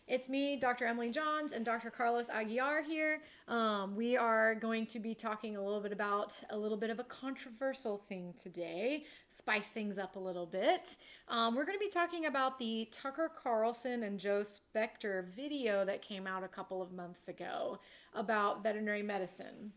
It's me, Dr. Emily Johns, and Dr. Carlos Aguiar here. We are going to be talking a little bit about a little bit of a controversial thing today, spice things up a little bit. We're going to be talking about the Tucker Carlson and Joe Spectre video that came out a couple of months ago about veterinary medicine.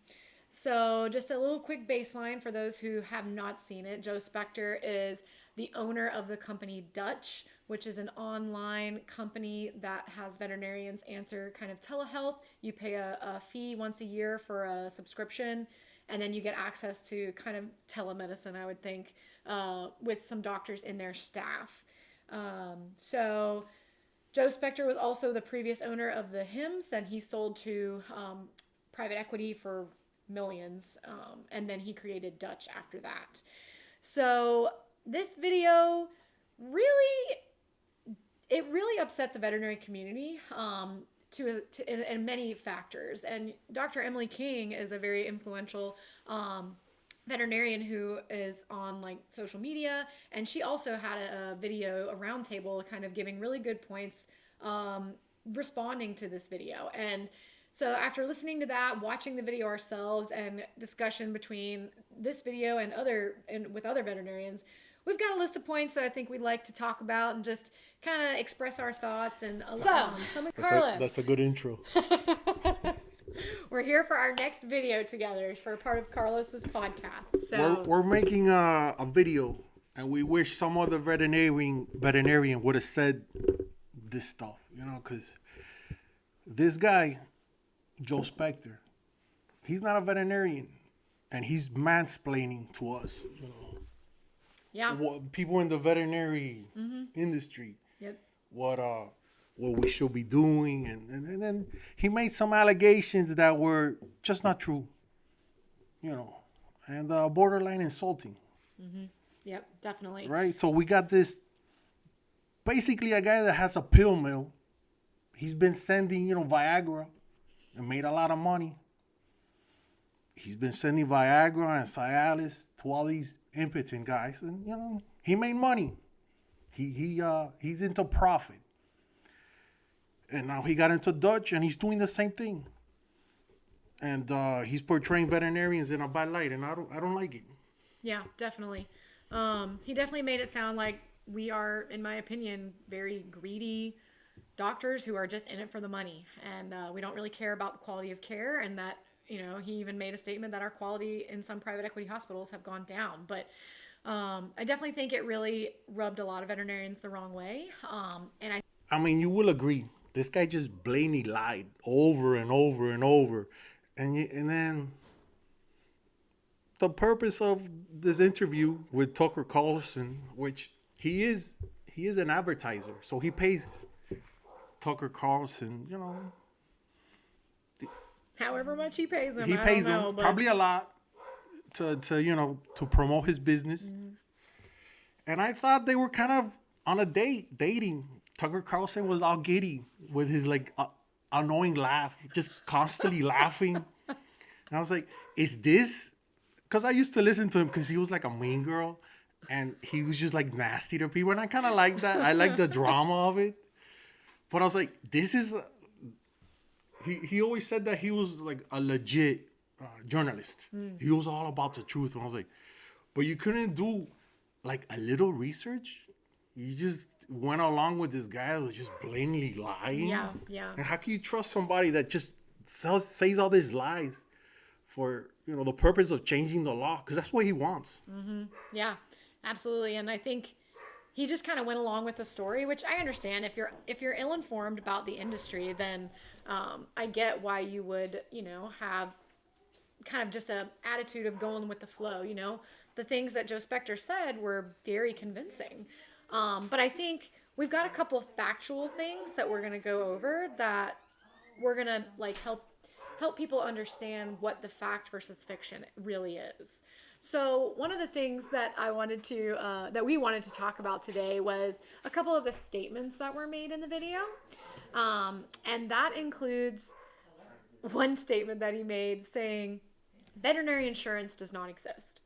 So, just a little quick baseline for those who have not seen it. Joe Spectre is the owner of the company Dutch, which is an online company that has veterinarians answer kind of telehealth. You pay a fee once a year for a subscription, and then you get access to kind of telemedicine, I would think, with some doctors in their staff. So, Joe Spectre was also the previous owner of the Hims that he sold to private equity for millions, and then he created Dutch after that. So this video really, it really upset the veterinary community in many factors. And Dr. Emily King is a very influential veterinarian who is on like social media, and she also had a video, a roundtable, kind of giving really good points, responding to this video. And so after listening to that, watching the video ourselves, and discussion between this video and with other veterinarians, we've got a list of points that I think we'd like to talk about and just kind of express our thoughts. And some of Carlos. That's a good intro. We're here for our next video together for part of Carlos's podcast. So We're making a video, and we wish some other veterinarian would have said this stuff, because this guy, Joe Spectre, he's not a veterinarian, and he's mansplaining to us, yeah, people in the veterinary industry, yep, what we should be doing, and then he made some allegations that were just not true, and borderline insulting. Yep, definitely. Right? So we got this, basically a guy that has a pill mill. He's been sending, Viagra and made a lot of money. He's been sending Viagra and Cialis to all these impotent guys, and, he made money. He's into profit. And now he got into Dutch, and he's doing the same thing. And he's portraying veterinarians in a bad light, and I don't like it. Yeah, definitely. He definitely made it sound like we are, in my opinion, very greedy doctors who are just in it for the money, and we don't really care about the quality of care. And that, he even made a statement that our quality in some private equity hospitals have gone down. But I definitely think it really rubbed a lot of veterinarians the wrong way. I mean, you will agree, this guy just blatantly lied over and over and over, and then the purpose of this interview with Tucker Carlson, which he is an advertiser, so he pays Tucker Carlson, however much he pays him. He pays him probably a lot to promote his business. Mm-hmm. And I thought they were kind of on a dating. Tucker Carlson was all giddy with his annoying laugh, just constantly laughing. And I was like, is this? Because I used to listen to him because he was like a mean girl, and he was just like nasty to people, and I kind of like that. I like the drama of it. But I was like, this is... He always said that he was like a legit journalist. He was all about the truth. And I was like, but you couldn't do like a little research? You just went along with this guy that was just blatantly lying? Yeah. And how can you trust somebody that just says all these lies for, the purpose of changing the law? Because that's what he wants. Mm-hmm. Yeah, absolutely. And I think he just kind of went along with the story, which I understand. If you're ill-informed about the industry, then I get why you would, have kind of just a attitude of going with the flow. The things that Joe Spectre said were very convincing. But I think we've got a couple of factual things that we're going to go over that we're going to help people understand what the fact versus fiction really is. So one of the things that that we wanted to talk about today was a couple of the statements that were made in the video. And that includes one statement that he made saying veterinary insurance does not exist.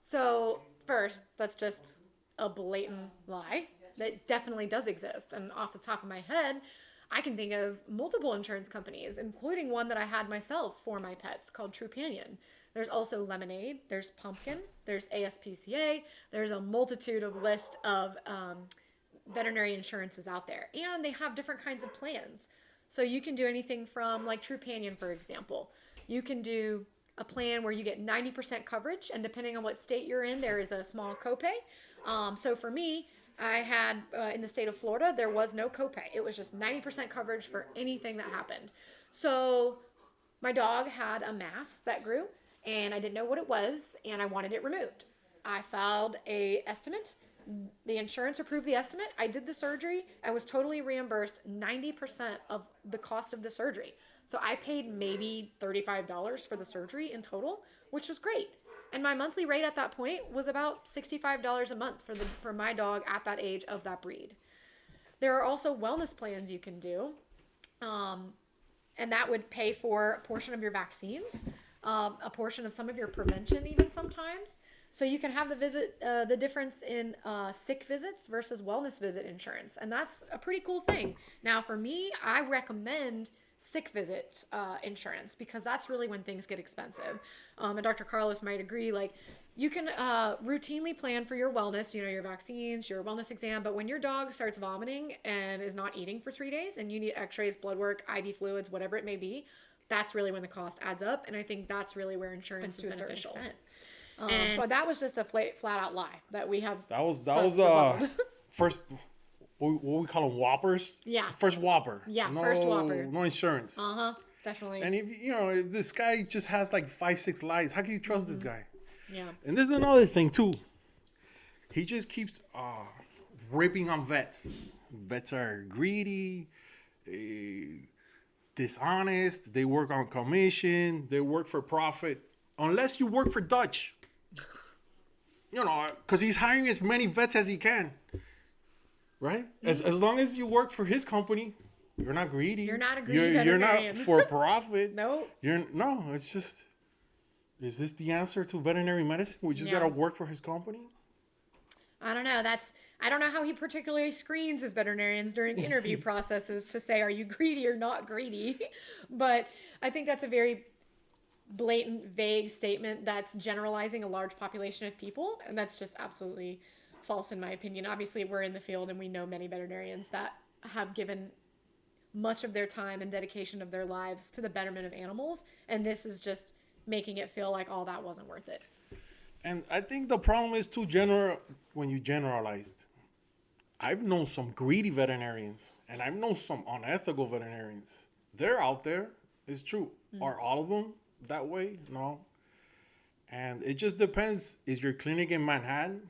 So first, that's just a blatant lie. That definitely does exist. And off the top of my head, I can think of multiple insurance companies, including one that I had myself for my pets called Trupanion. There's also Lemonade, there's Pumpkin, there's ASPCA, there's a multitude of list of veterinary insurances out there. And they have different kinds of plans. So you can do anything from, like Trupanion, for example. You can do a plan where you get 90% coverage, and depending on what state you're in, there is a small copay. So for me, I had in the state of Florida, there was no copay. It was just 90% coverage for anything that happened. So my dog had a mass that grew, and I didn't know what it was, and I wanted it removed. I filed a estimate. The insurance approved the estimate. I did the surgery. I was totally reimbursed 90% of the cost of the surgery. So I paid maybe $35 for the surgery in total, which was great. And my monthly rate at that point was about $65 a month for my dog at that age of that breed. There are also wellness plans you can do, and that would pay for a portion of your vaccines, a portion of some of your prevention, even sometimes. So you can have the difference in sick visits versus wellness visit insurance, and that's a pretty cool thing. Now, for me, I recommend sick visit insurance because that's really when things get expensive. And Dr. Carlos might agree. Like, you can routinely plan for your wellness, your vaccines, your wellness exam. But when your dog starts vomiting and is not eating for 3 days, and you need X-rays, blood work, IV fluids, whatever it may be, that's really when the cost adds up. And I think that's really where insurance is beneficial. So that was just a flat out lie that we have. That was first. What we call them, whoppers. Yeah. First whopper. Yeah. First whopper. No insurance. Definitely. And if this guy just has like 5-6 lies, how can you trust this guy? Yeah. And this is another thing too. He just keeps ripping on vets. Vets are greedy, dishonest. They work on commission. They work for profit. Unless you work for Dutch. Because he's hiring as many vets as he can. Right? As long as you work for his company, you're not greedy. You're not a greedy veterinarian. You're not for profit. Nope. It's just, is this the answer to veterinary medicine? We just got to work for his company? I don't know. I don't know how he particularly screens his veterinarians during interview processes to say, are you greedy or not greedy? But I think that's a very blatant, vague statement that's generalizing a large population of people, and that's just absolutely false in my opinion. Obviously, we're in the field and we know many veterinarians that have given much of their time and dedication of their lives to the betterment of animals, and this is just making it feel like all that wasn't worth it. And I think the problem is too general when you generalized. I've known some greedy veterinarians, and I've known some unethical veterinarians. They're out there. It's true. Are all of them that way? No. And it just depends. Is your clinic in Manhattan?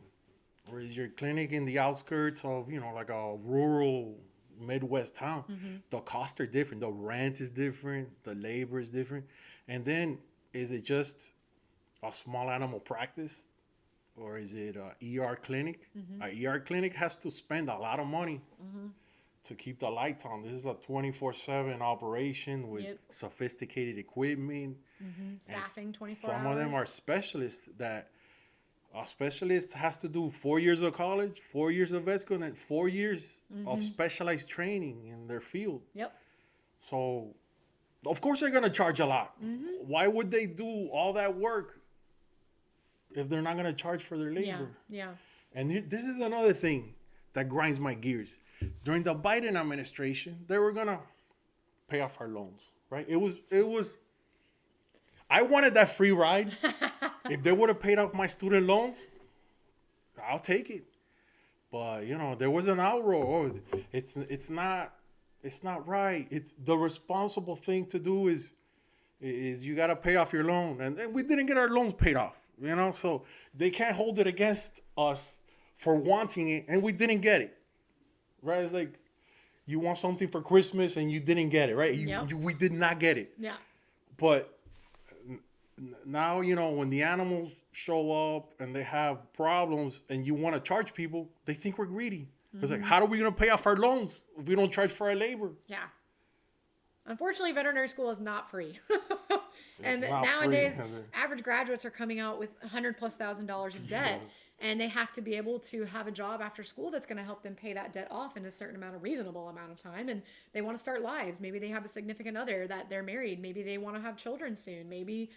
Or is your clinic in the outskirts of, like a rural Midwest town? The costs are different. The rent is different. The labor is different. And then, is it just a small animal practice? Or is it an ER clinic? An ER clinic has to spend a lot of money to keep the lights on. This is a 24/7 operation with sophisticated equipment. Staffing 24 hours. Some of them are specialists that... A specialist has to do 4 years of college, 4 years of vet school, and 4 years of specialized training in their field. Yep. So, of course, they're going to charge a lot. Why would they do all that work if they're not going to charge for their labor? Yeah. And this is another thing that grinds my gears. During the Biden administration, they were going to pay off our loans, right? It was. I wanted that free ride. If they would have paid off my student loans, I'll take it. But there was an outroar. Oh, it's not right. It's the responsible thing to do is you got to pay off your loan, and we didn't get our loans paid off. So they can't hold it against us for wanting it, and we didn't get it. Right? It's like you want something for Christmas and you didn't get it. Right? We did not get it. Yeah. But now, when the animals show up and they have problems and you want to charge people, they think we're greedy. It's like, how are we going to pay off our loans if we don't charge for our labor? Yeah. Unfortunately, veterinary school is not free. And not nowadays, free. average graduates are coming out with $100,000+ of debt. and they have to be able to have a job after school that's going to help them pay that debt off in a certain amount of reasonable amount of time. And they want to start lives. Maybe they have a significant other that they're married. Maybe they want to have children soon. Maybe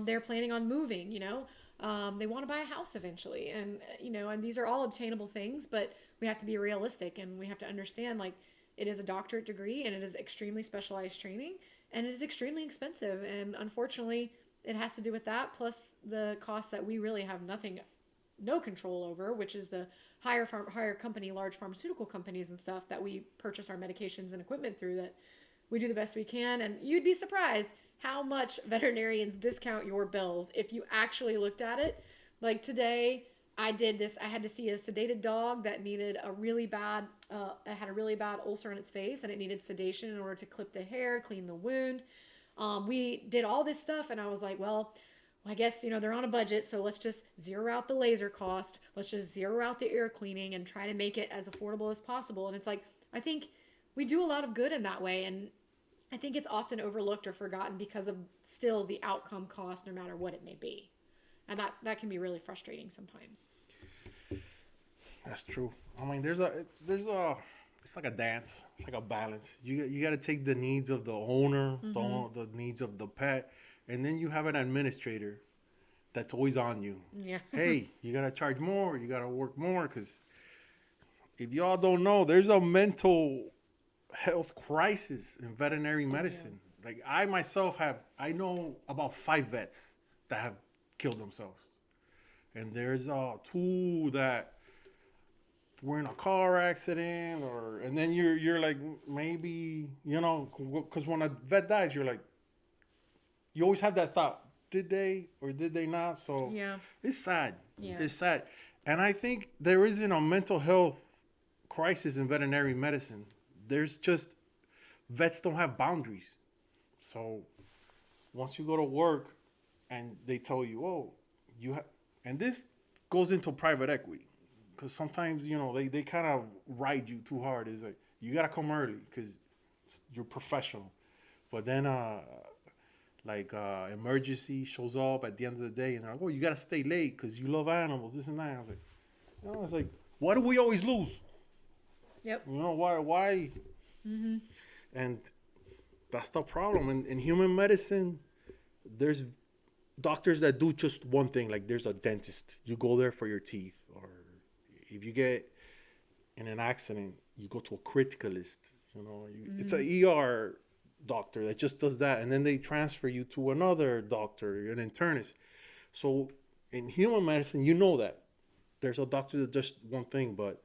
they're planning on moving, they want to buy a house eventually. And, and these are all obtainable things, but we have to be realistic and we have to understand like it is a doctorate degree and it is extremely specialized training and it is extremely expensive. And unfortunately, it has to do with that plus the cost that we really have no control over, which is the higher company, large pharmaceutical companies and stuff that we purchase our medications and equipment through, that we do the best we can. And you'd be surprised how much veterinarians discount your bills if you actually looked at it. Like today, I had to see a sedated dog that needed it had a really bad ulcer on its face and it needed sedation in order to clip the hair, clean the wound. We did all this stuff and I was like, well, I guess, they're on a budget, so let's just zero out the laser cost. Let's just zero out the ear cleaning and try to make it as affordable as possible. And it's like, I think we do a lot of good in that way. And I think it's often overlooked or forgotten because of still the outcome cost, no matter what it may be. And that can be really frustrating sometimes. That's true. I mean, it's like a dance. It's like a balance. You got to take the needs of the owner, the needs of the pet, and then you have an administrator that's always on you. Yeah. Hey, you got to charge more. You got to work more because if y'all don't know, there's a mental health crisis in veterinary medicine. Yeah. Like I myself I know about 5 vets that have killed themselves, and there's 2 that were in a car accident, and then you're like maybe because when a vet dies, you're like you always have that thought: did they or did they not? So yeah, it's sad. Yeah. It's sad, and I think there isn't a mental health crisis in veterinary medicine. There's just vets don't have boundaries. So once you go to work and they tell you, oh, and this goes into private equity because sometimes, they kind of ride you too hard. It's like, you got to come early because you're professional. But then emergency shows up at the end of the day and they're like, oh, you got to stay late because you love animals, this and that. And I was like, it's like, why do we always lose? Yep. Why? Mm-hmm. And that's the problem. In human medicine, there's doctors that do just one thing. Like there's a dentist. You go there for your teeth. Or if you get in an accident, you go to a criticalist. It's an ER doctor that just does that. And then they transfer you to another doctor, an internist. So in human medicine, that. There's a doctor that does one thing, but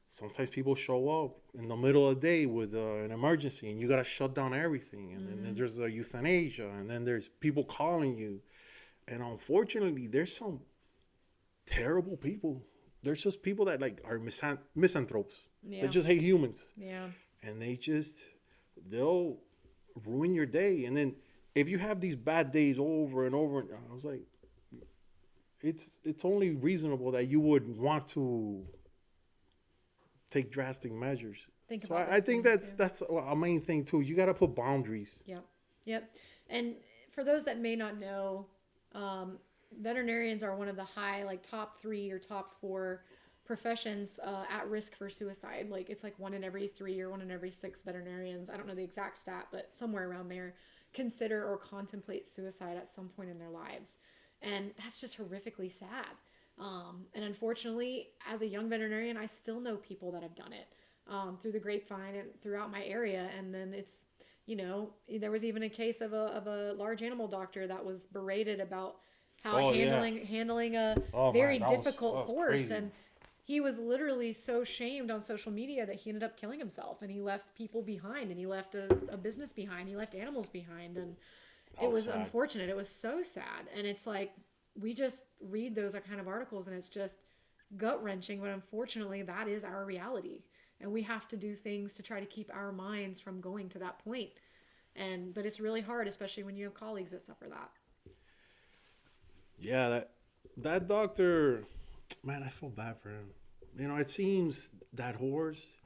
sometimes people show up in the middle of the day with an emergency and you got to shut down everything. And then there's a euthanasia and then there's people calling you. And unfortunately, there's some terrible people. There's just people that are misanthropes. Yeah. They just hate humans. Yeah. And they'll ruin your day. And then if you have these bad days over and over, I was like, it's only reasonable that you would want to take drastic measures. I think that's a main thing too. You got to put boundaries. Yep. And for those that may not know, veterinarians are one of the high, top 3 or top 4 professions at risk for suicide. It's 1 in every 3 or 1 in every 6 veterinarians. I don't know the exact stat, but somewhere around there consider or contemplate suicide at some point in their lives. And that's just horrifically sad. And unfortunately, as a young veterinarian, I still know people that have done it through the grapevine and throughout my area. And then it's, there was even a case of a large animal doctor that was berated about how handling a very difficult horse. Crazy. And he was literally so shamed on social media that he ended up killing himself. And he left people behind, and he left a business behind. He left animals behind, and it was sad. Unfortunate. It was so sad. And it's like, we just read those kind of articles and it's just gut-wrenching, but unfortunately that is our reality. And we have to do things to try to keep our minds from going to that point. But it's really hard, especially when you have colleagues that suffer that. Yeah, that doctor, man, I feel bad for him. It seems that horse,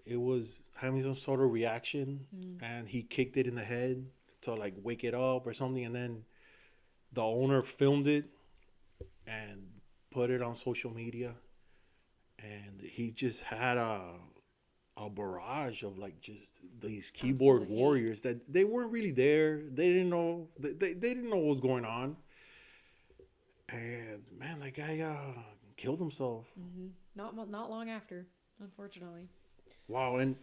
it was having some sort of reaction and he kicked it in the head to wake it up or something, and then the owner filmed it and put it on social media, and he just had a barrage of like just these keyboard Absolute hate. warriors that they weren't really there. They didn't know they didn't know what was going on. And man, that guy killed himself. Not long after, unfortunately. Wow, and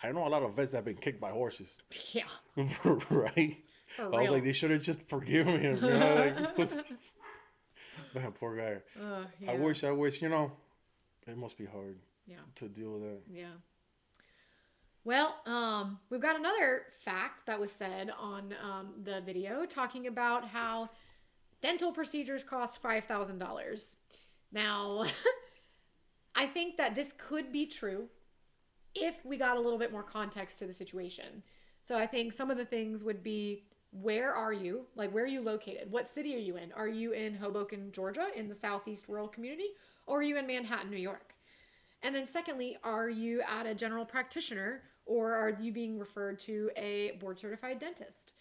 I know a lot of vets that have been kicked by horses. Yeah. Right? For I was real. like, they should have just forgiven him. You know, like, man, poor guy. Yeah. I wish, you know, it must be hard Yeah. to deal with that. Yeah. Well, we've got another fact that was said on the video talking about how dental procedures cost $5,000. Now, I think that this could be true if we got a little bit more context to the situation. So I think some of the things would be, where are you? Like, where are you located? What city are you in? Are you in Hoboken, Georgia, in the southeast rural community? Or are you in Manhattan, New York? And then secondly, are you at a general practitioner, or are you being referred to a board certified dentist?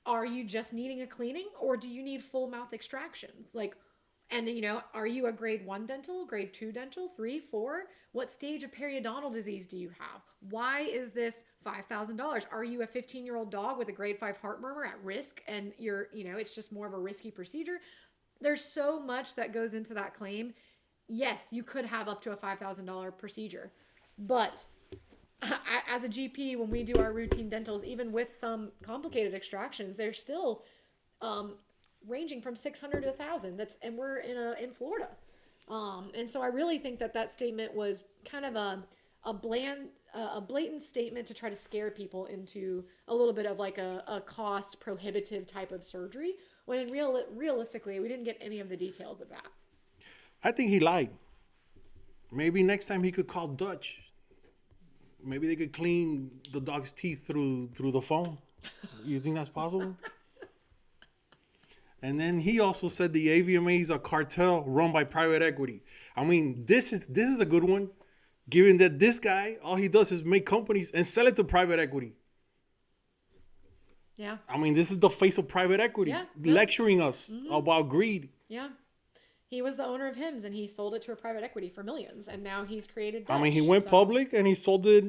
Are you just needing a cleaning, or do you need full mouth extractions? Like, and you know, are you a grade 1 dental, grade 2 dental, 3, 4? What stage of periodontal disease do you have? Why is this $5,000? Are you a 15-year-old dog with a grade 5 heart murmur at risk, and you're, you know, it's just more of a risky procedure? There's so much that goes into that claim. Yes, you could have up to a $5,000 procedure, but as a GP, when we do our routine dentals, even with some complicated extractions, they're still ranging from $600 to $1,000. And we're in Florida, and so I really think that statement was kind of a blatant statement to try to scare people into a little bit of like a cost prohibitive type of surgery, when in realistically we didn't get any of the details of that. I think he lied. Maybe next time he could call Dutch. Maybe they could clean the dog's teeth through the phone. You think that's possible? And then he also said the AVMA is a cartel run by private equity. I mean, this is a good one, given that this guy, all he does is make companies and sell it to private equity. Yeah. I mean, this is the face of private equity, lecturing us about greed. Yeah. He was the owner of Hims, and he sold it to a private equity for millions, and now he's created Dutch, I mean, he went public and he sold it,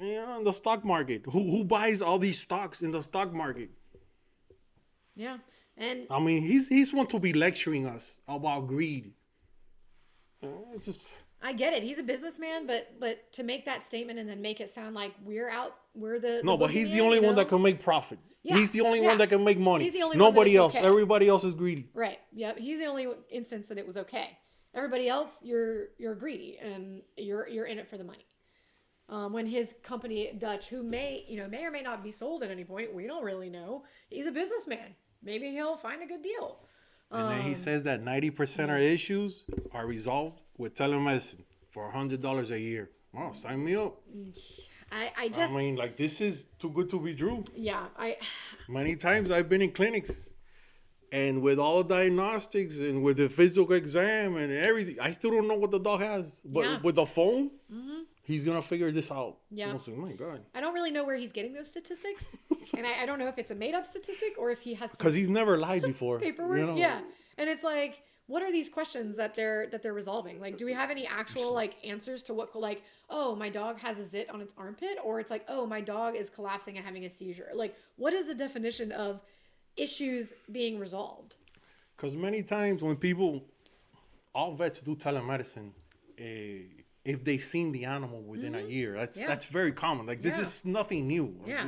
you know, in the stock market. Who buys all these stocks in the stock market? Yeah. And I mean, he's one to be lecturing us about greed. It's just, I get it. He's a businessman, but to make that statement and then make it sound like we're the no, but he's the only one that can make profit. Yeah, He's the only one that can make money. He's the only Nobody one else. okay. Everybody else is greedy. Right. Yep. He's the only instance that it was okay. Everybody else, you're greedy and you're in it for the money. When his company Dutch, who may or may not be sold at any point, we don't really know. He's a businessman. Maybe he'll find a good deal. And then he says that 90% of issues are resolved with telemedicine for $100 a year. Wow, sign me up. I mean, like, this is too good to be true. Yeah. Many times I've been in clinics, and with all the diagnostics and with the physical exam and everything, I still don't know what the dog has. But with the phone, he's going to figure this out. Yeah. I was like, my God. I don't really know where he's getting those statistics. And I don't know if it's a made-up statistic or if he has Because he's never lied before. paperwork. You know? Yeah. And it's like, what are these questions that they're resolving? Like, do we have any actual like answers to what, like, oh, my dog has a zit on its armpit, or it's like, oh, my dog is collapsing and having a seizure? Like, what is the definition of issues being resolved? Because many times when all vets do telemedicine, if they've seen the animal within a year, that's very common. Like, this is nothing new. Yeah.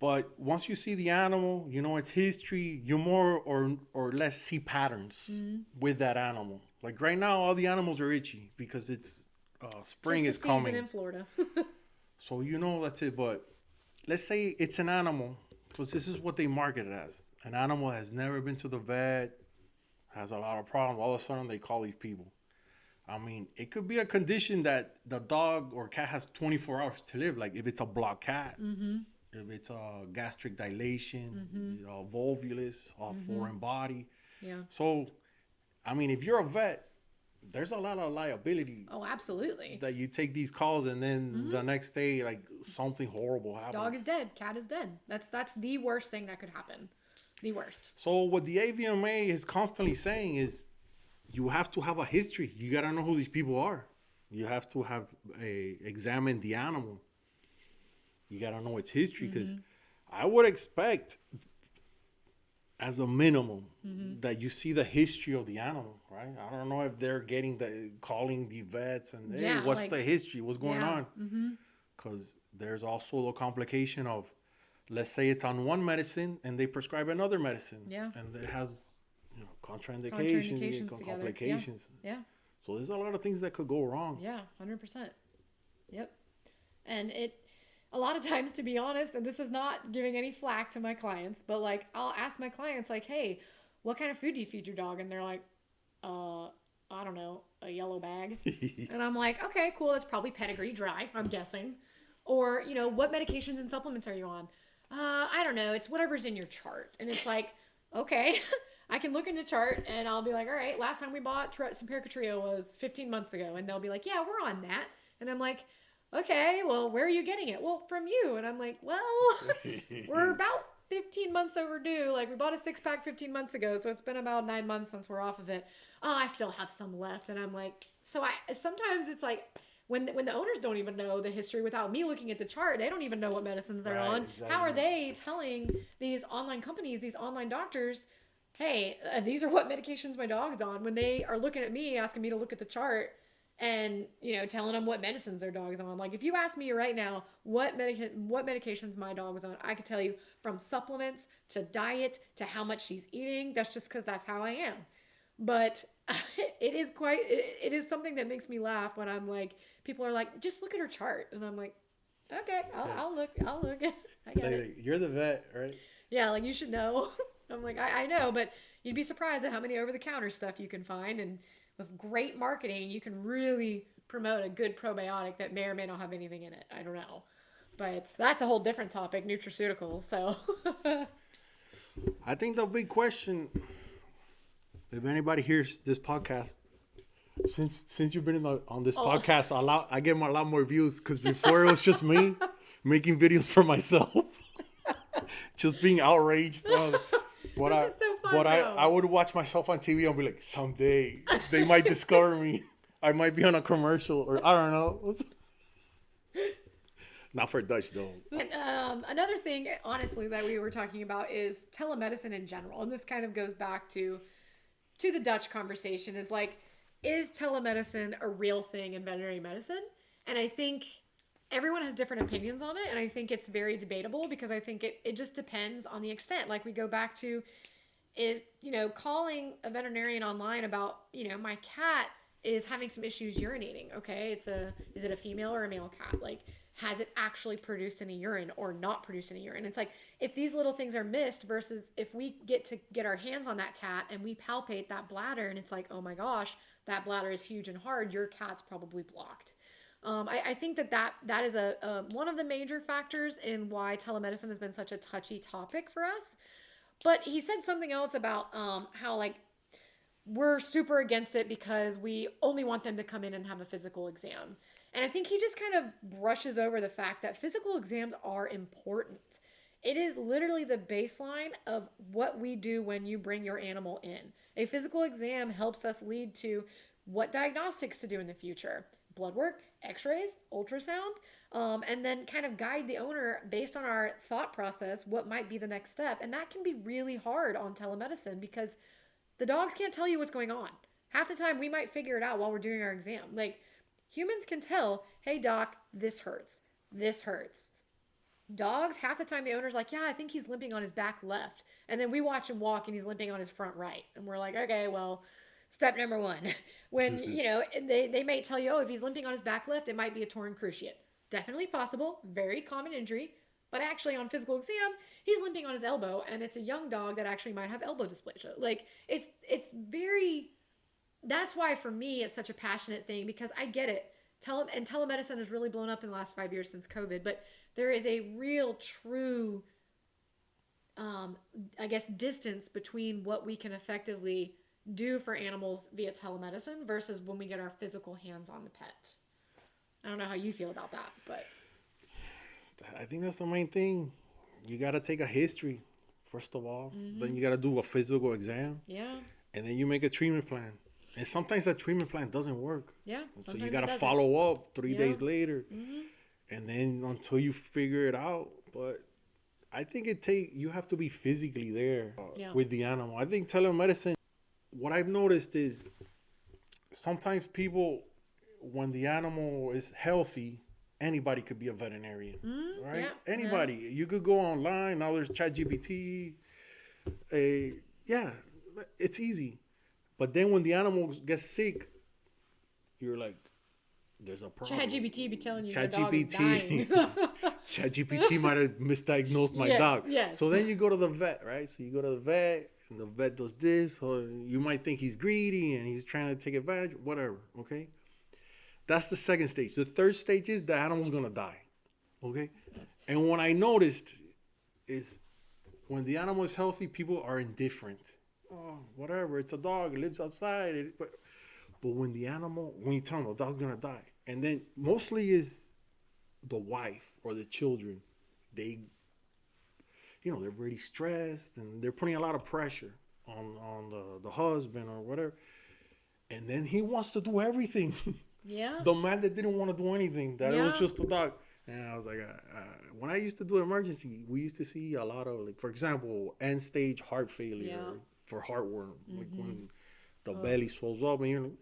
But once you see the animal, you know its history, you more or less see patterns with that animal. Like right now, all the animals are itchy because it's spring is coming. Season in Florida. So you know that's it. But let's say it's an animal, because this is what they market it as. An animal has never been to the vet, has a lot of problems. All of a sudden, they call these people. I mean, it could be a condition that the dog or cat has 24 hours to live. Like if it's a block cat. If it's a gastric dilation, volvulus, or foreign body. Yeah. So, I mean, if you're a vet, there's a lot of liability. Oh, absolutely. That you take these calls and then the next day, like, something horrible happens. Dog is dead. Cat is dead. That's the worst thing that could happen. The worst. So what the AVMA is constantly saying is you have to have a history. You got to know who these people are. You have to have examine the animal. You got to know its history, because I would expect, as a minimum, that you see the history of the animal, right? I don't know if they're calling the vets and, hey, Yeah, what's like- the history? What's going yeah. on? Because there's also the complication of, let's say it's on one medicine and they prescribe another medicine. Yeah. And it has, contraindications, together. complications. Yeah. So there's a lot of things that could go wrong. Yeah, 100%. Yep. And a lot of times, to be honest, and this is not giving any flack to my clients, but like, I'll ask my clients, like, hey, what kind of food do you feed your dog? And they're like, I don't know, a yellow bag. And I'm like, okay, cool. That's probably pedigree dry, I'm guessing. Or, what medications and supplements are you on? I don't know. It's whatever's in your chart. And it's like, okay, I can look in the chart and I'll be like, all right, last time we bought Simparica Trio was 15 months ago. And they'll be like, yeah, we're on that. And I'm like, okay, well, where are you getting it? Well, from you. And I'm like, well, we're about 15 months overdue. Like, we bought a 6-pack 15 months ago, so it's been about 9 months since we're off of it. Oh, I still have some left. And I'm like, so sometimes it's like, when the owners don't even know the history without me looking at the chart, they don't even know what medicines they're on. Exactly. How are they telling these online companies, these online doctors, hey, these are what medications my dog's on, when they are looking at me, asking me to look at the chart and, telling them what medicines their dog's on. Like, if you ask me right now what medications my dog was on, I could tell you from supplements to diet to how much she's eating. That's just because that's how I am. But it is something that makes me laugh when I'm like, people are like, just look at her chart. And I'm like, okay, I'll look. I get it. You're the vet, right? Yeah, like, you should know. I'm like, I know, but you'd be surprised at how many over-the-counter stuff you can find. And with great marketing, you can really promote a good probiotic that may or may not have anything in it. I don't know. But that's a whole different topic, nutraceuticals. So I think the big question, if anybody hears this podcast, since you've been on this podcast, I get a lot more views, because before it was just me making videos for myself, just being outraged. What This is so fun, I would watch myself on TV and be like, someday they might discover me. I might be on a commercial, or I don't know. Not for Dutch though. And another thing, honestly, that we were talking about is telemedicine in general, and this kind of goes back to the Dutch conversation. Is like, is telemedicine a real thing in veterinary medicine? And I think everyone has different opinions on it, and I think it's very debatable, because I think it just depends on the extent. Like, we go back to calling a veterinarian online about, my cat is having some issues urinating. Okay, is it a female or a male cat? Like, has it actually produced any urine or not produced any urine? It's like, if these little things are missed versus if we get our hands on that cat and we palpate that bladder and it's like, oh my gosh, that bladder is huge and hard, your cat's probably blocked. I think that is one of the major factors in why telemedicine has been such a touchy topic for us. But he said something else about how, like, we're super against it because we only want them to come in and have a physical exam. And I think he just kind of brushes over the fact that physical exams are important. It is literally the baseline of what we do when you bring your animal in. A physical exam helps us lead to what diagnostics to do in the future. Blood work, x-rays, ultrasound, and then kind of guide the owner based on our thought process what might be the next step. And that can be really hard on telemedicine because the dogs can't tell you what's going on. Half the time we might figure it out while we're doing our exam. Like, humans can tell, hey doc, this hurts. This hurts. Dogs, half the time the owner's like, yeah, I think he's limping on his back left. And then we watch him walk and he's limping on his front right. And we're like, okay, well, step number one. When, they may tell you, oh, if he's limping on his back left, it might be a torn cruciate. Definitely possible. Very common injury. But actually on physical exam, he's limping on his elbow and it's a young dog that actually might have elbow dysplasia. Like, it's very... That's why for me it's such a passionate thing, because I get it. Telemedicine has really blown up in the last 5 years since COVID, but there is a real true, distance between what we can effectively do for animals via telemedicine versus when we get our physical hands on the pet. I don't know how you feel about that, but I think that's the main thing. You got to take a history first of all. Then you got to do a physical exam. Yeah. And then you make a treatment plan. And sometimes that treatment plan doesn't work. Yeah. So you got to follow up 3 days later. Mm-hmm. And then until you figure it out. But I think you have to be physically there with the animal. I think telemedicine, what I've noticed is sometimes people, when the animal is healthy, anybody could be a veterinarian, right? Yeah, Anybody. Yeah. You could go online. Now there's ChatGPT. Yeah, it's easy. But then when the animal gets sick, you're like, there's a problem. ChatGPT be telling you your dog is ChatGPT. ChatGPT might have misdiagnosed my dog. Yes. So then you go to the vet, right? So you go to the vet, and the vet does this, or you might think he's greedy and he's trying to take advantage, whatever, okay? That's the second stage. The third stage is the animal's gonna die, okay? And what I noticed is when the animal is healthy, people are indifferent. Oh, whatever, it's a dog, it lives outside. But when you tell them the dog's gonna die, and then mostly is the wife or the children, they're really stressed and they're putting a lot of pressure on the husband or whatever. And then he wants to do everything. Yeah. The man that didn't want to do anything, that it was just a dog. And I was like, when I used to do emergency, we used to see a lot of, like, for example, end stage heart failure for heartworm. Like when the belly swells up and you're like,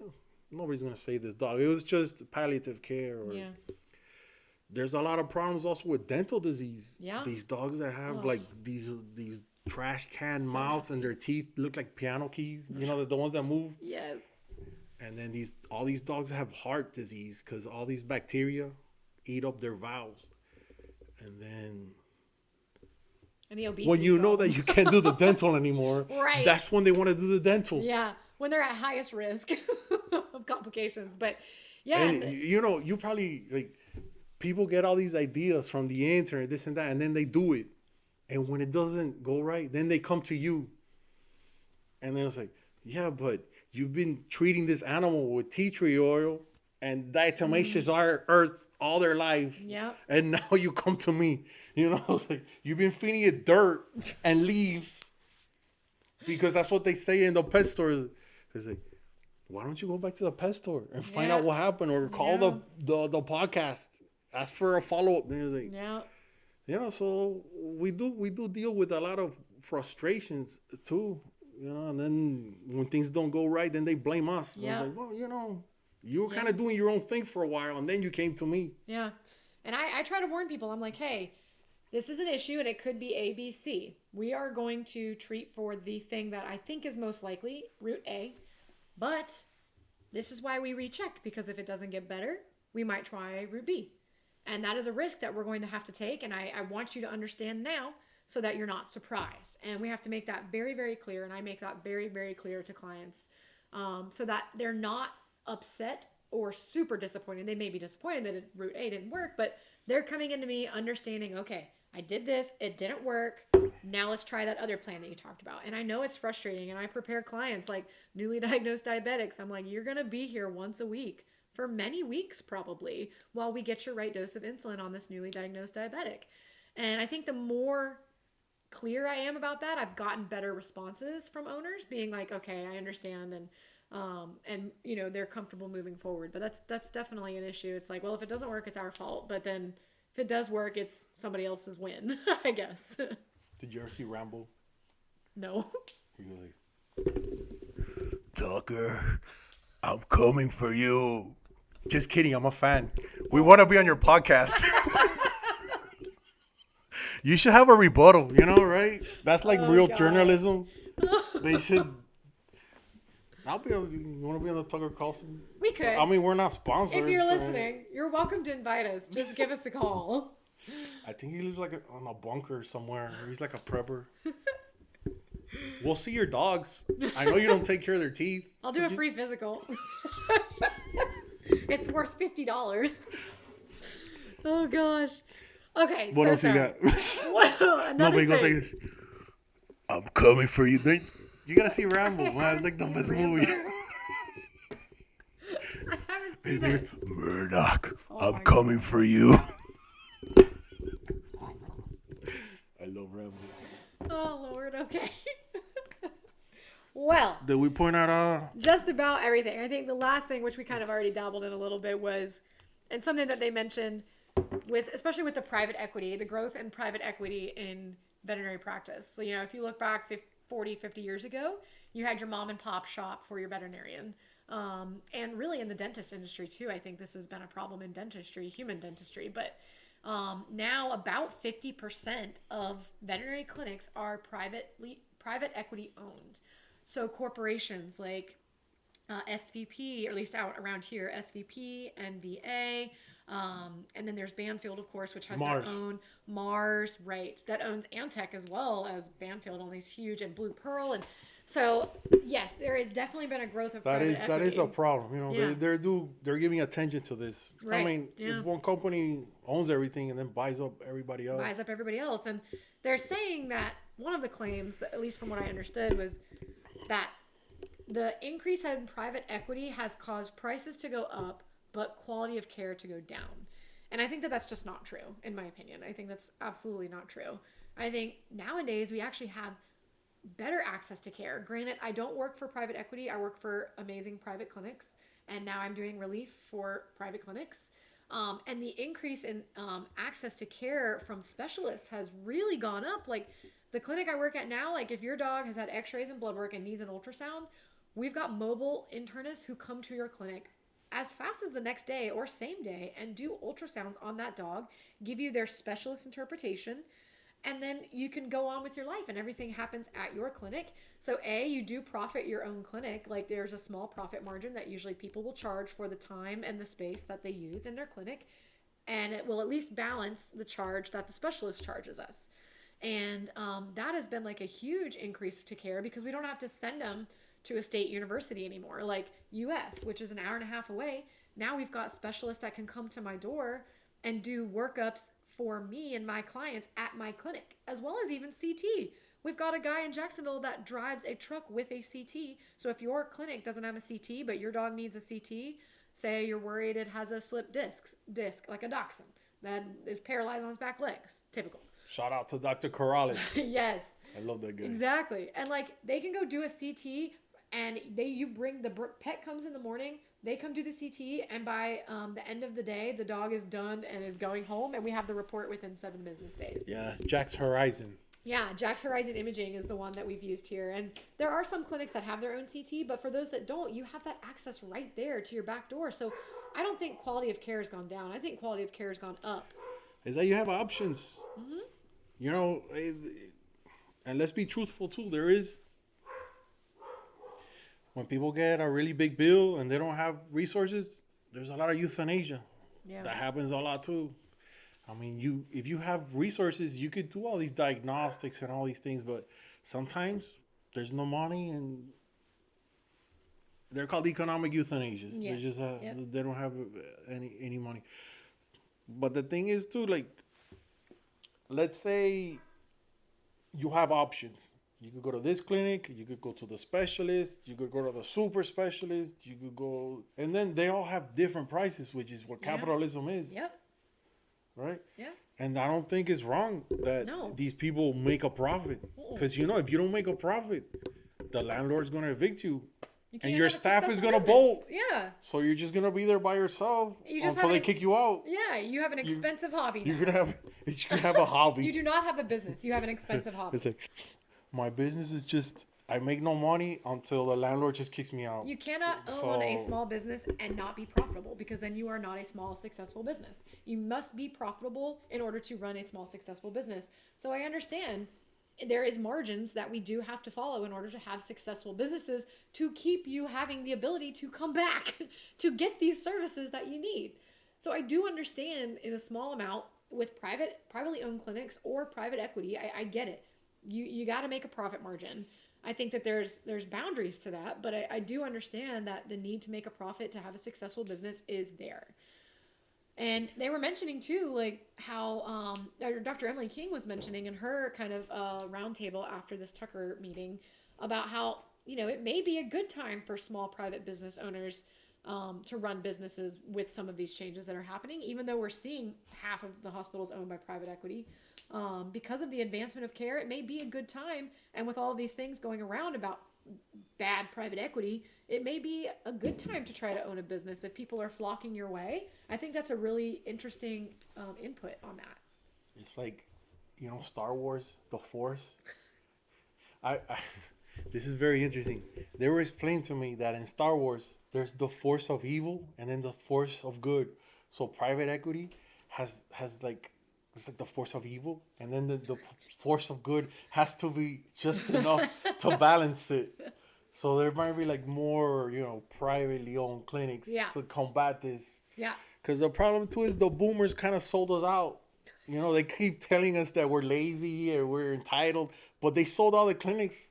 nobody's going to save this dog. It was just palliative care. Or, there's a lot of problems also with dental disease. Yeah. These dogs that have like these trash can mouths and their teeth look like piano keys. You know, the ones that move. Yes. And then all these dogs have heart disease because all these bacteria eat up their valves. And then the obesity when you know that you can't do the dental anymore, right, that's when they want to do the dental. Yeah, when they're at highest risk of complications. But yeah. And you probably, like, people get all these ideas from the internet, this and that, and then they do it. And when it doesn't go right, then they come to you. And then it's like, yeah, but you've been treating this animal with tea tree oil and diatomaceous earth all their life. Yeah. And now you come to me. It's like, you've been feeding it dirt and leaves because that's what they say in the pet store. It's like, why don't you go back to the pet store and find out what happened, or call the podcast, ask for a follow-up. And it's like, so we do deal with a lot of frustrations too. And then when things don't go right, then they blame us. Yeah. It's like, well, you were kind of doing your own thing for a while, and then you came to me. Yeah. And I try to warn people. I'm like, hey, this is an issue, and it could be A, B, C. We are going to treat for the thing that I think is most likely, root A. But this is why we recheck, because if it doesn't get better, we might try root B. And that is a risk that we're going to have to take. And I want you to understand now, so that you're not surprised. And we have to make that very, very clear. And I make that very, very clear to clients, so that they're not upset or super disappointed. They may be disappointed that route A didn't work, but they're coming into me understanding, okay, I did this, it didn't work. Now let's try that other plan that you talked about. And I know it's frustrating, and I prepare clients like newly diagnosed diabetics. I'm like, you're going to be here once a week for many weeks probably while we get your right dose of insulin on this newly diagnosed diabetic. And I think the more clear I am about that, I've gotten better responses from owners being like, okay, I understand, and they're comfortable moving forward. But that's definitely an issue. It's like, well, if it doesn't work, it's our fault, but then if it does work, it's somebody else's win. I guess. Did you ever see Rambo? No. You're like, Tucker, I'm coming for you. Just kidding, I'm a fan. We want to be on your podcast. You should have a rebuttal, right? That's like real journalism. They should. You want to be on the Tucker Carlson? We could. I mean, we're not sponsors. If you're listening, you're welcome to invite us. Just give us a call. I think he lives on a bunker somewhere. He's like a prepper. We'll see your dogs. I know you don't take care of their teeth. I'll do a free physical. It's worth $50. Oh gosh. Okay. What else you got? Nobody goes like this. I'm coming for you. You gotta see Rambo, man. It's like the best movie. I haven't seen His name is Murdoch. I'm coming for you. I love Rambo. Oh Lord. Okay. Well, Did we point out just about everything. I think the last thing, which we kind of already dabbled in a little bit, was, and something that they mentioned with, especially with the private equity, the growth in private equity in veterinary practice. So, if you look back 40, 50 years ago, you had your mom and pop shop for your veterinarian. And really in the dentist industry too. I think this has been a problem in dentistry, human dentistry, but now about 50% of veterinary clinics are private equity owned. So corporations like SVP, or at least out around here, SVP, NVA, and then there's Banfield, of course, which has Mars. their own Mars, right? That owns Antec as well as Banfield, all these huge, and Blue Pearl, and so yes, there has definitely been a growth of private equity. that is a problem. Yeah. They're giving attention to this. Right. I mean, if one company owns everything and then buys up everybody else. And they're saying that one of the claims, that, at least from what I understood, was that the increase in private equity has caused prices to go up, but quality of care to go down. And I think that that's just not true, in my opinion. I think that's absolutely not true. I think nowadays we actually have better access to care. Granted, I don't work for private equity. I work for amazing private clinics, and now I'm doing relief for private clinics. And the increase in access to care from specialists has really gone up. Like the clinic I work at now, like if your dog has had x-rays and blood work and needs an ultrasound, we've got mobile internists who come to your clinic as fast as the next day or same day and do ultrasounds on that dog, give you their specialist interpretation, and then you can go on with your life and everything happens at your clinic. So you do profit your own clinic. Like there's a small profit margin that usually people will charge for the time and the space that they use in their clinic. And it will at least balance the charge that the specialist charges us. And that has been like a huge increase to care because we don't have to send them to a state university anymore. Like UF, which is an hour and a half away. Now we've got specialists that can come to my door and do workups for me and my clients at my clinic, as well as even CT. We've got a guy in Jacksonville that drives a truck with a CT. So if your clinic doesn't have a CT, but your dog needs a CT, say you're worried it has a slipped disc like a dachshund that is paralyzed on its back legs. Typical. Shout out to Dr. Corrales. Yes. I love that guy. Exactly. And like they can go do a CT and you bring the pet comes in the morning, they come do the CT, and by the end of the day, the dog is done and is going home, and we have the report within 7 business days. Yes, Jack's Horizon. Yeah, Jack's Horizon Imaging is the one that we've used here. And there are some clinics that have their own CT, but for those that don't, you have that access right there to your back door. So I don't think quality of care has gone down. I think quality of care has gone up. Is that you have options. Mm-hmm. And let's be truthful too. There is, when people get a really big bill and they don't have resources, there's a lot of euthanasia. Yeah. That happens a lot too. I mean, if you have resources, you could do all these diagnostics and all these things, but sometimes there's no money, and they're called economic euthanasias. Yeah. They're just they don't have any money. But the thing is too, like, let's say you have options. You could go to this clinic, you could go to the specialist, you could go to the super specialist, you could go, and then they all have different prices, which is what capitalism is. Yep. Right? Yeah. And I don't think it's wrong that these people make a profit. Because, if you don't make a profit, the landlord's going to evict you. And your staff is going to bolt. Yeah. So you're just going to be there by yourself until they kick you out. Yeah, you have an expensive hobby now. You're going to have a hobby. You do not have a business. You have an expensive hobby. It's like, my business is just, I make no money until the landlord just kicks me out. You cannot own a small business and not be profitable, because then you are not a small, successful business. You must be profitable in order to run a small, successful business. So I understand there is margins that we do have to follow in order to have successful businesses, to keep you having the ability to come back to get these services that you need. So I do understand in a small amount with privately owned clinics or private equity. I get it. You got to make a profit margin. I think that there's boundaries to that, but I do understand that the need to make a profit to have a successful business is there. And they were mentioning too, like how Dr. Emily King was mentioning in her kind of roundtable after this Tucker meeting about how, it may be a good time for small private business owners to run businesses with some of these changes that are happening, even though we're seeing half of the hospitals owned by private equity. because of the advancement of care, it may be a good time. And with all of these things going around about bad private equity, it may be a good time to try to own a business if people are flocking your way. I think that's a really interesting input on that. It's like, Star Wars, the Force. I This is very interesting. They were explaining to me that in Star Wars, there's the force of evil and then the force of good. So private equity has like, it's like the force of evil, and then the force of good has to be just enough to balance it. So there might be like more, privately owned clinics to combat this. Yeah. Because the problem too is the boomers kind of sold us out. They keep telling us that we're lazy or we're entitled, but they sold all the clinics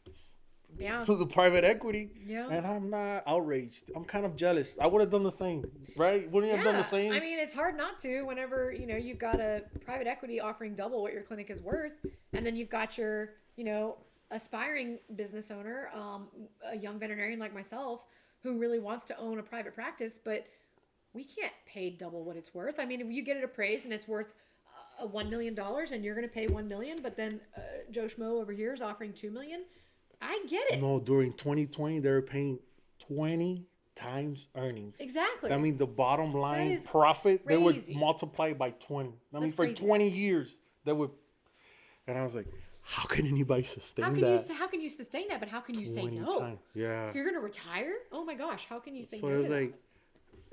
to the private equity. Yeah. And I'm not outraged. I'm kind of jealous. I would have done the same, right? Wouldn't you have done the same? I mean, it's hard not to whenever, you've got a private equity offering double what your clinic is worth. And then you've got your, aspiring business owner, a young veterinarian like myself, who really wants to own a private practice, but we can't pay double what it's worth. I mean, if you get it appraised and it's worth $1 million and you're going to pay $1 million, but then Joe Schmo over here is offering $2 million. I get it. No, during 2020, they were paying 20 times earnings. Exactly. I mean, the bottom line profit, crazy. they would multiply by 20. I mean, for 20 years, they would. And I was like, how can anybody sustain that? How can you sustain that? But how can you say no? Times. Yeah. If you're going to retire, oh my gosh, how can you say no? So it was like,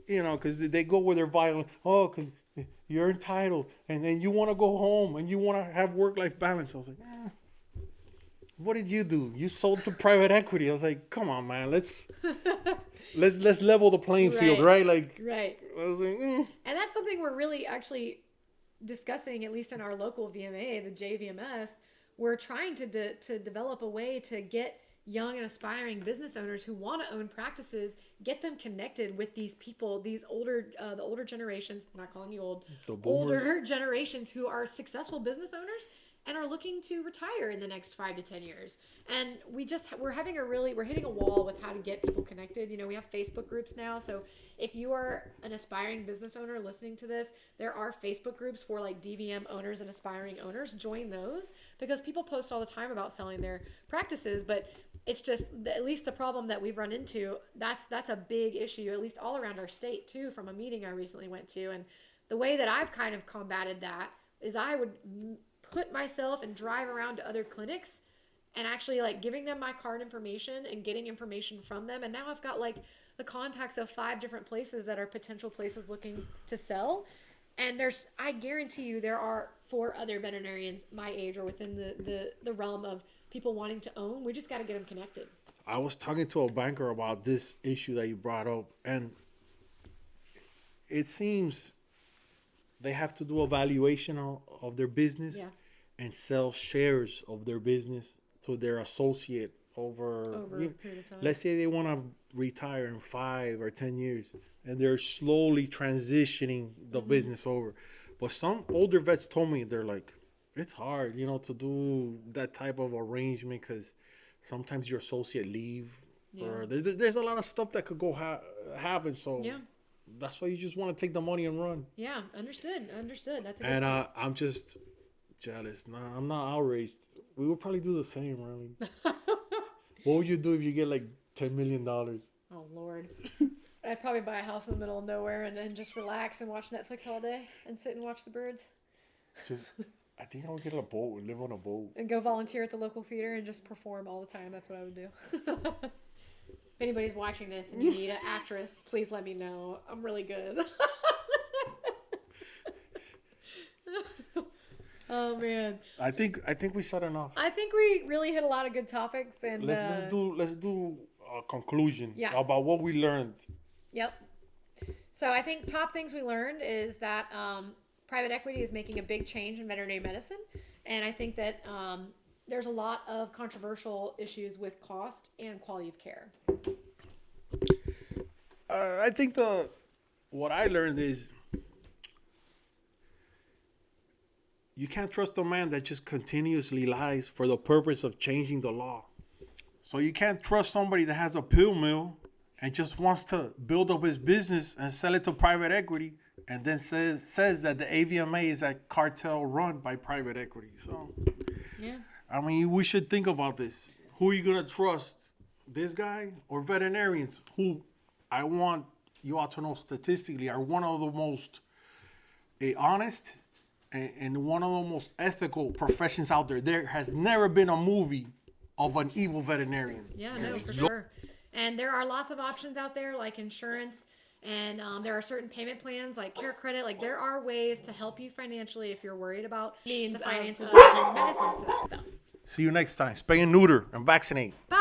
because they go with their violent, because you're entitled, and then you want to go home, and you want to have work-life balance. I was like, what did you do? You sold to private equity. I was like, come on, man, let's level the playing field, right? Like, right. I was like, And that's something we're really actually discussing, at least in our local VMA, the JVMS. We're trying to develop a way to get young and aspiring business owners who want to own practices, get them connected with these people, these older, the older generations. I'm not calling you old, older generations who are successful business owners and are looking to retire in the next 5 to 10 years. And we're hitting a wall with how to get people connected. We have Facebook groups now. So if you are an aspiring business owner listening to this, there are Facebook groups for like DVM owners and aspiring owners. Join those, because people post all the time about selling their practices, but it's just, at least the problem that we've run into, that's a big issue, at least all around our state too, from a meeting I recently went to. And the way that I've kind of combated that is I would put myself and drive around to other clinics and actually like giving them my card information and getting information from them. And now I've got like the contacts of 5 different places that are potential places looking to sell. And I guarantee you there are 4 other veterinarians my age or within the realm of people wanting to own. We just got to get them connected. I was talking to a banker about this issue that you brought up, and it seems they have to do a valuation of their business and sell shares of their business to their associate over a period of time. Let's say they want to retire in 5 or 10 years, and they're slowly transitioning the business over. But some older vets told me, they're like, it's hard, to do that type of arrangement because sometimes your associate leave, or there's a lot of stuff that could go happen. So that's why you just want to take the money and run. Yeah, understood. That's a good And point. I'm just jealous. Nah, I'm not outraged. We would probably do the same, really. What would you do if you get like $10 million? Oh, Lord. I'd probably buy a house in the middle of nowhere and then just relax and watch Netflix all day and sit and watch the birds. I think I would get a boat and live on a boat. And go volunteer at the local theater and just perform all the time. That's what I would do. If anybody's watching this and you need an actress, please let me know. I'm really good. Oh, man. I think we said enough. I think we really hit a lot of good topics. And let's do a conclusion about what we learned. Yep. So I think top things we learned is that private equity is making a big change in veterinary medicine. And I think that there's a lot of controversial issues with cost and quality of care. I think what I learned is you can't trust a man that just continuously lies for the purpose of changing the law. So you can't trust somebody that has a pill mill and just wants to build up his business and sell it to private equity and then says that the AVMA is a cartel run by private equity. So, Yeah. I mean, we should think about this. Who are you gonna trust, this guy or veterinarians? Who I want you all to know statistically are one of the most honest and one of the most ethical professions out there. There has never been a movie of an evil veterinarian. Yeah, no, for sure. And there are lots of options out there like insurance, and there are certain payment plans like care credit. Like there are ways to help you financially if you're worried about the finances of medicines to that stuff. See you next time. Spay and neuter and vaccinate. Bye.